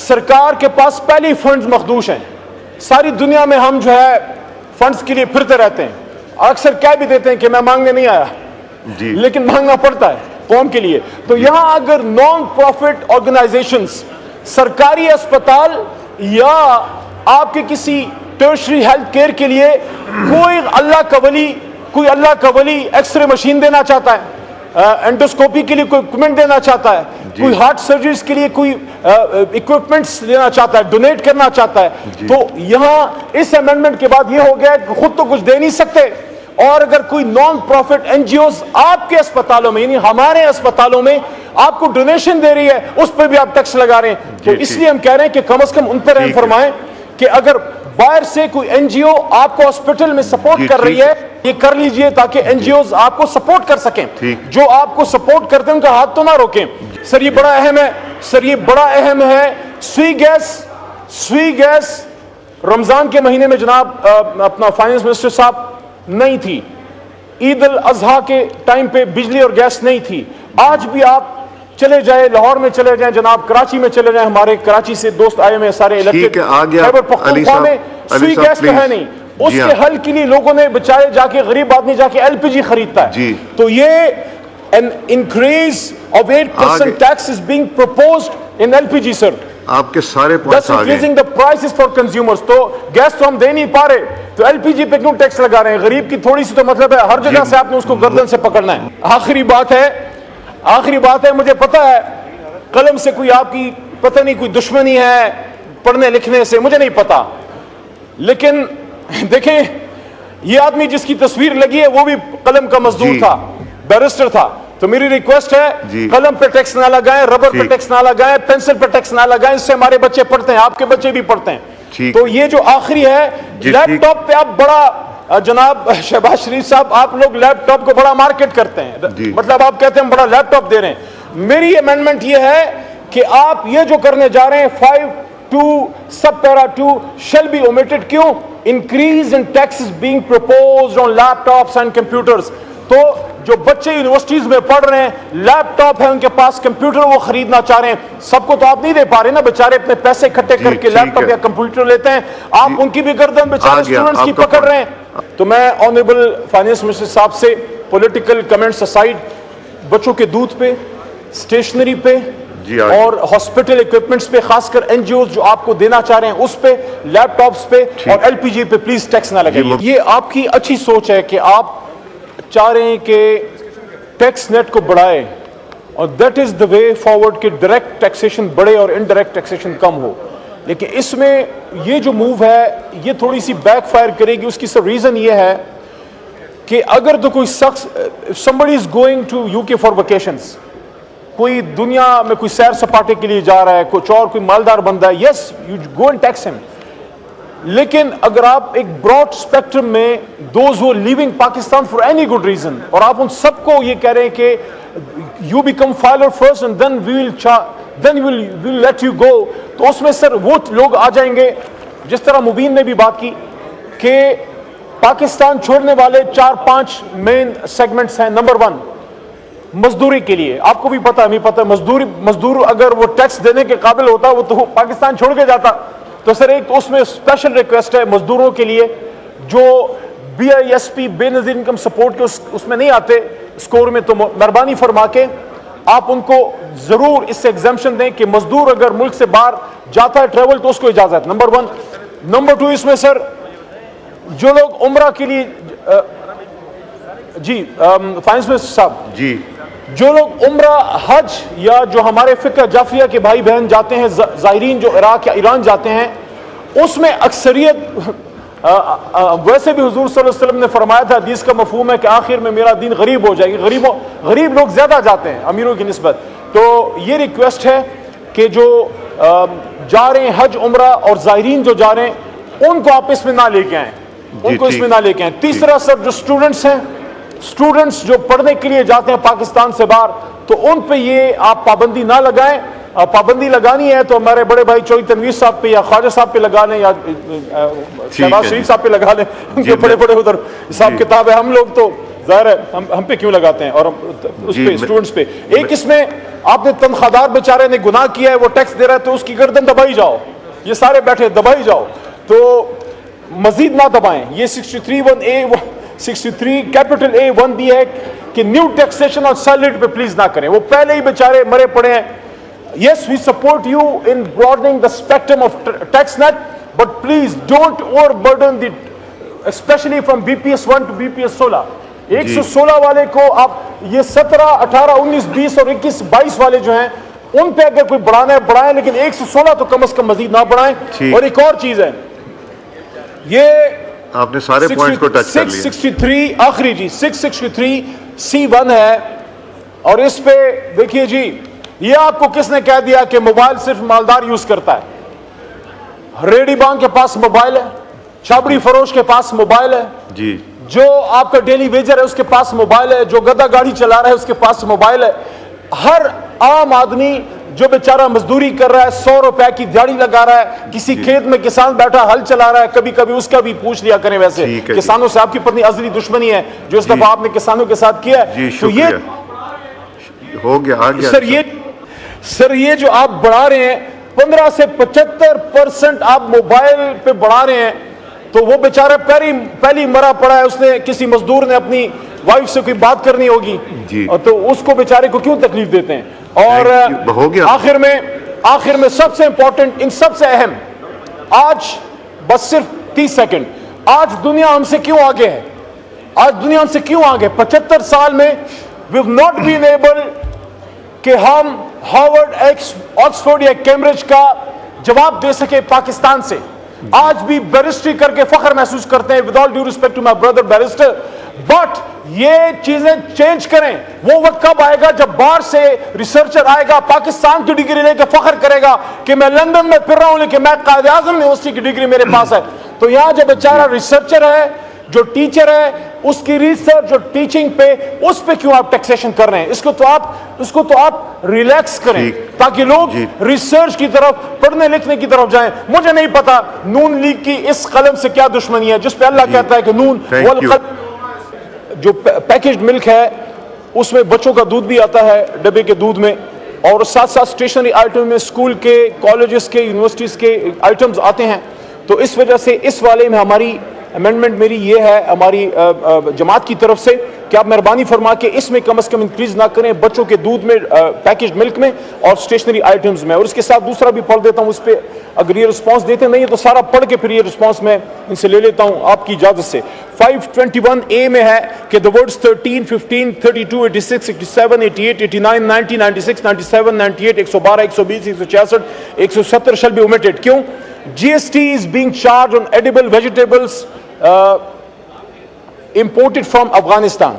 سرکار کے پاس پہلی فنڈز مخدوش ہیں. ساری دنیا میں ہم جو ہے فنڈز کے لیے پھرتے رہتے ہیں, اکثر کہہ بھی دیتے ہیں کہ میں مانگنے نہیں آیا, لیکن مانگنا پڑتا ہے قوم کے لیے. تو یہاں اگر نان پروفٹ آرگنائزیشنز سرکاری اسپتال یا آپ کے کسی ٹرشری ہیلتھ کیئر کے لیے کوئی اللہ کا ولی ایکس رے مشین دینا چاہتا ہے, اینڈوسکوپی کے لیے کوئی اکوپمنٹ دینا چاہتا ہے, کوئی ہارٹ سرجریز کے لیے کوئی اکوپمنٹس دینا چاہتا ہے, ڈونیٹ کرنا چاہتا ہے, تو یہاں اس امینڈمنٹ کے بعد یہ ہو گیا کہ خود تو کچھ دے نہیں سکتے, اور اگر کوئی non profit NGOs آپ کے اسپتالوں میں یعنی ہمارے اسپتالوں میں آپ کو ڈونیشن دے رہی ہے, اس پہ بھی آپ ٹیکس لگا رہے ہیں. تو اس لیے ہم کہہ رہے ہیں کہ کم از کم ان پر رحم فرمائیں کہ اگر باہر سے کوئی این جی او آپ کو ہاسپٹل میں سپورٹ کر رہی ہے, یہ کر لیجئے تاکہ این جی اوز آپ کو سپورٹ کر سکیں. جو آپ کو سپورٹ کرتے ہیں ان کا ہاتھ تو نہ روکیں. سر یہ بڑا اہم ہے, سوئی گیس رمضان کے مہینے میں جناب اپنا فائنانس منسٹر صاحب نہیں تھی, عید الاضحیٰ کے ٹائم پہ بجلی اور گیس نہیں تھی. آج بھی آپ چلے جائیں, لاہور میں چلے جائیں جناب, کراچی میں چلے جائیں, ہمارے کراچی سے دوست آئے ہوئے سارے الیکٹڈ, خیبر پختونخوا میں سوئی گیس تو ہے نہیں, اس کے حل کے لیے لوگوں نے بچارے جا کے, غریب آدمی جا کے ایل پی جی خریدتا ہے. تو یہ an increase of 8% tax is being proposed in LPG sir. آپ کے سارے That's increasing the prices for consumers. تو گیس تو ہم دے نہیں پا رہے, تو ایل پی جی پہ کیوں ٹیکس لگا رہے ہیں؟ غریب کی تھوڑی سی تو مطلب ہے ہر جگہ سے آپ نے اس کو گردن سے پکڑنا ہے. آخری بات ہے, مجھے پتا ہے قلم سے کوئی آپ کی پتہ نہیں کوئی دشمنی ہے پڑھنے لکھنے سے, مجھے نہیں پتا, لیکن دیکھیں یہ آدمی جس کی تصویر لگی ہے وہ بھی قلم کا مزدور تھا, بیرسٹر تھا. تو میری ریکویسٹ ہے قلم پہ ٹیکس نہ لگائیں, ربر پہ ٹیکس نہ لگائیں, پینسل پہ ٹیکس نہ لگائیں, اس سے ہمارے بچے پڑھتے ہیں, آپ کے بچے بھی پڑھتے ہیں. تو یہ جو آخری ہے, لیپ ٹاپ پہ آپ بڑا جناب شہباز شریف صاحب آپ لوگ لیپ ٹاپ کو بڑا مارکیٹ کرتے ہیں, مطلب آپ کہتے ہیں بڑا لیپ ٹاپ دے رہے ہیں. میری امینڈمنٹ یہ ہے کہ آپ یہ جو کرنے جا رہے ہیں 5(2) sub para 2 shall be omitted. کیوں؟ increase in taxes being proposed on laptops and computers. تو جو بچے یونیورسٹیز میں پڑھ رہے ہیں, لیپ ٹاپ ہے ان کے پاس, کمپیوٹر وہ خریدنا چاہ رہے ہیں, سب کو تو آپ نہیں دے پا رہے نا, بیچارے اپنے پیسے اکٹھے کر کے لیپ ٹاپ یا کمپیوٹر لیتے ہیں, آپ ان کی بھی گردن بیچارے اسٹوڈنٹس کی پکڑ رہے ہیں. تو میں آنریبل فائنانس منسٹر صاحب سے پولیٹیکل کمنٹس اسائڈ, بچوں کے دودھ پہ, اسٹیشنری پہ اور ہاسپٹل اکوپمنٹس پہ, خاص کر این جی اوز جو آپ کو دینا چاہ رہے ہیں اس پہ, لیپ ٹاپس پہ اور ایل پی جی پہ پلیز ٹیکس نہ لگائیے. یہ آپ کی اچھی سوچ ہے کہ آپ چاہ رہے ہیں کہ ٹیکس نیٹ کو بڑھائے, اور that is the way forward کہ ڈائریکٹ ٹیکسیشن بڑھے اور انڈائریکٹ ٹیکسیشن کم ہو. لیکن اس میں یہ جو موو ہے یہ تھوڑی سی بیک فائر کرے گی. اس کی سب ریزن یہ ہے کہ اگر تو کوئی شخص somebody is going to UK for vacations, کوئی دنیا میں کوئی سیر سپاٹے کے لیے جا رہا ہے, کچھ اور کوئی مالدار بندہ ہے, yes you go and tax him. لیکن اگر آپ ایک براڈ اسپیکٹرم میں those who are leaving Pakistan for any good reason, اور آپ ان سب کو یہ کہہ رہے ہیں کہ you become filer first and then we will let you go, تو اس میں سر وہ لوگ آ جائیں گے جس طرح مبین نے بھی بات کی کہ پاکستان چھوڑنے والے 4-5 مین سیگمنٹس ہیں. نمبر 1 مزدوری کے لیے, آپ کو بھی پتا, ہمیں پتا, مزدور اگر وہ ٹیکس دینے کے قابل ہوتا وہ تو پاکستان چھوڑ کے جاتا. تو سر ایک اس میں اسپیشل ریکویسٹ ہے مزدوروں کے لیے جو BISP بے نظیر انکم سپورٹ کے اس میں نہیں آتے اسکور میں, تو مہربانی فرما کے آپ ان کو ضرور اس سے ایگزمپشن دیں کہ مزدور اگر ملک سے باہر جاتا ہے ٹریول تو اس کو اجازت. نمبر 1. نمبر 2 اس میں سر جو لوگ عمرہ کے لیے فائنانس منسٹر صاحب جو لوگ عمرہ حج یا جو ہمارے فقہ جعفریہ کے بھائی بہن جاتے ہیں, زائرین جو عراق یا ایران جاتے ہیں, اس میں اکثریت ویسے بھی حضور صلی اللہ علیہ وسلم نے فرمایا تھا, حدیث کا مفہوم ہے کہ آخر میں میرا دین غریب ہو جائے گی, غریب لوگ زیادہ جاتے ہیں امیروں کی نسبت. تو یہ ریکویسٹ ہے کہ جو جا رہے ہیں حج عمرہ اور زائرین جو جا رہے ہیں ان کو آپ اس میں نہ لے کے آئیں, ان کو اس میں نہ لے کے آئیں. تیسرا سر جو اسٹوڈنٹس ہیں, اسٹوڈنٹس جو پڑھنے کے لیے جاتے ہیں پاکستان سے باہر, تو ان پہ یہ آپ پابندی نہ لگائیں. پابندی لگانی ہے تو ہمارے بڑے بھائی چوہدری تنویر صاحب پہ یا خواجہ صاحب پہ لگا لیں, یا شہباز شریف صاحب پہ لگا لیں, ان کے بڑے بڑے ادھر حساب کتاب ہے. ہم لوگ تو ظاہر ہے ہم پہ کیوں لگاتے ہیں, اور اس پہ اسٹوڈنٹس پہ. ایک اس میں آپ نے تنخواہدار بیچارے نے گناہ کیا ہے, وہ ٹیکس دے رہا ہے تو اس کی گردن دبائی جاؤ, یہ سارے بیٹھے دبائی جاؤ, تو مزید نہ دبائیں. یہ 63 کیپٹل اے 1 بھی ہے کہ نیو ٹیکسیشن اور سیلریڈ پہ پلیز نہ کریں, وہ پہلے ہی بیچارے مرے پڑے ہیں. Yes we support you in broadening the spectrum of tax net, but please don't over burden the, especially from BPS 1 to BPS 16. 116 والے کو آپ یہ 17, 18, 19, 20 اور 21, 22 والے جو ہیں ان پہ اگر کوئی بڑھانا ہے بڑھائیں, لیکن 116 تو کم از کم مزید نہ بڑھائیں. اور ایک اور چیز ہے, یہ آپ نے سارے پوائنٹس کو ٹچ کر لیا. 663 آخری جی 663C1 ہے, اور اس پہ دیکھیے جی, یہ آپ کو کس نے کہہ دیا کہ موبائل صرف مالدار یوز کرتا ہے؟ ریڈی بانگ کے پاس موبائل ہے, چھابڑی فروش کے پاس موبائل ہے, جی جو آپ کا ڈیلی ویجر ہے اس کے پاس موبائل ہے, جو گدا گاڑی چلا رہا ہے اس کے پاس موبائل ہے. ہر عام آدمی جو بیچارہ مزدوری کر رہا ہے, 100 روپے کی دیہڑی لگا رہا ہے, کسی کھیت میں کسان بیٹھا ہل چلا رہا ہے, کبھی کبھی اس کا بھی پوچھ لیا کریں. ویسے کسانوں سے آپ کی پتنی ازلی دشمنی ہے جو اس دفعہ آپ نے کسانوں کے ساتھ کیا ہے. تو یہ ہو گیا, آ گیا سر. یہ جو آپ بڑھا رہے ہیں 15 سے 75% آپ موبائل پہ بڑھا رہے ہیں, تو وہ بیچارہ پہلی مرا پڑا ہے, اس نے کسی مزدور نے اپنی وائف سے کوئی بات کرنی ہوگی, تو اس کو بیچارے کو کیوں تکلیف دیتے ہیں. اور آخر میں سب سے امپورٹنٹ, ان سب سے اہم, آج بس صرف 30 سیکنڈ, آج دنیا ہم سے کیوں آگے ہے؟ آج دنیا ہم سے کیوں آگے؟ 75 سال میں we have not been able کہ ہم ہارورڈ, آکسفورڈ یا کیمبرج کا جواب دے سکے پاکستان سے. آج بھی بیرسٹری کر کے فخر محسوس کرتے ہیں, with all due respect to my brother barrister, but یہ چیزیں چینج کریں. وہ وقت کب آئے گا جب باہر سے ریسرچر آئے گا, پاکستان کی ڈگری لے کے فخر کرے گا کہ میں لندن میں پھر رہا ہوں لیکن میں قائد اعظم یونیورسٹی کی ڈگری میرے پاس ہے. تو یہاں جو بیچارہ ریسرچر ہے, جو ٹیچر ہے, اس کی ریسرچ اور ٹیچنگ پہ, اس پہ کیوں آپ ٹیکسیشن کر رہے ہیں؟ اس کو تو آپ ریلیکس کریں تاکہ لوگ ریسرچ کی طرف, پڑھنے لکھنے کی طرف جائیں. مجھے نہیں پتا نون لیگ کی اس قلم سے کیا دشمنی ہے جس پہ اللہ کہتا ہے کہ نون جو پیکجڈ ملک ہے اس میں بچوں کا دودھ بھی آتا ہے ڈبے کے دودھ میں, اور ساتھ ساتھ اسٹیشنری آئٹم میں اسکول کے, کالجز کے, یونیورسٹیز کے آئٹمز آتے ہیں. تو اس وجہ سے اس والے میں ہماری امینڈمنٹ میری یہ ہے ہماری جماعت کی طرف سے کہ آپ مہربانی فرما کے اس میں کم از کم انکریز نہ کریں, بچوں کے دودھ میں, پیکجڈ ملک میں اور اسٹیشنری آئٹمز میں. اور اس کے ساتھ دوسرا بھی پڑھ دیتا ہوں, اس پہ اگر یہ رسپانس دیتے نہیں ہے تو سارا پڑھ کے پھر یہ رسپانس میں ان سے لے لیتا ہوں آپ کی اجازت سے. 521A میں ہے کہ the words 13, 15, 32, 86, 87, 88, 89, 90, 96, 97, 98, 112, 120, 166, 170 shall be omitted. کیوں؟ GST is being charged on edible vegetables imported from Afghanistan.